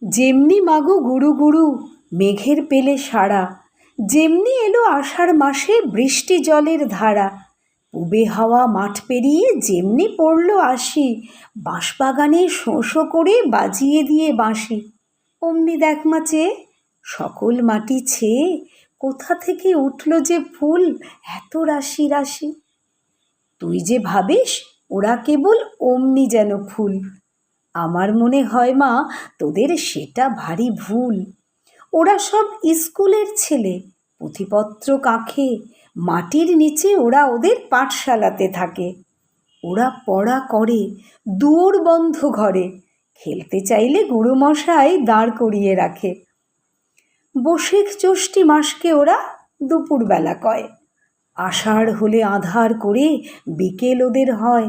যেমনি মাগো গুরু গুরু মেঘের পেলে সাড়া, যেমনি এলো আষাঢ় মাসে বৃষ্টি জলের ধারা, উবে হাওয়া মাঠ পেরিয়ে যেমনি পড়ল আসি, বাঁশবাগানে শোঁ শোঁ করে বাজিয়ে দিয়ে বাঁশি। অমনি দেখ মা চেয়ে, সকল মাটি ছেয়ে কোথা থেকে উঠল যে ফুল এত রাশি রাশি। তুই যে ভাবিস ওরা কেবল অমনি যেন ফুল, আমার মনে হয় মা তোদের সেটা ভারী ভুল। ওরা সব স্কুলের ছেলে, পুঁথিপত্র কাঁখে, মাটির নিচে ওরা ওদের পাঠশালাতে থাকে। ওরা পড়া করে দুয়োর বন্ধ ঘরে, খেলতে চাইলে গুরুমশাই দাঁড় করিয়ে রাখে। বৈশাখ জ্যৈষ্ঠী মাসকে ওরা দুপুরবেলা কয়, আষাঢ় হলে আঁধার করে বিকেল ওদের হয়।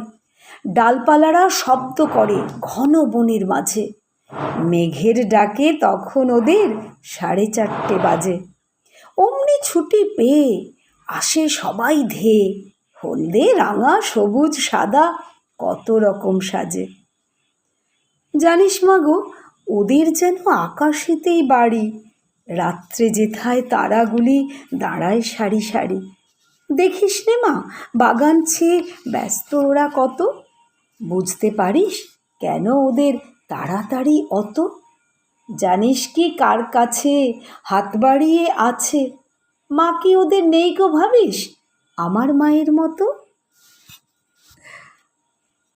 ডালপালারা শব্দ করে ঘন বনের মাঝে, মেঘের ডাকে তখন ওদের 4:30 বাজে। অমনি ছুটি পেয়ে আসে সবাই ধেয়ে, হলদে রাঙা সবুজ সাদা কত রকম সাজে। জানিস মাগো, ওদের যেন আকাশেতেই বাড়ি, রাত্রে যেথায় তারাগুলি দাঁড়ায় সারি সারি। দেখিস নে মা বাগান ছেয়ে ব্যস্ত ওরা কত, বুঝতে পারিস কেন ওদের তাড়াতাড়ি অত? জানিস কি কার কাছে হাত বাড়িয়ে আছে? মা কি ওদের নেই গো ভাবিস আমার মায়ের মতো?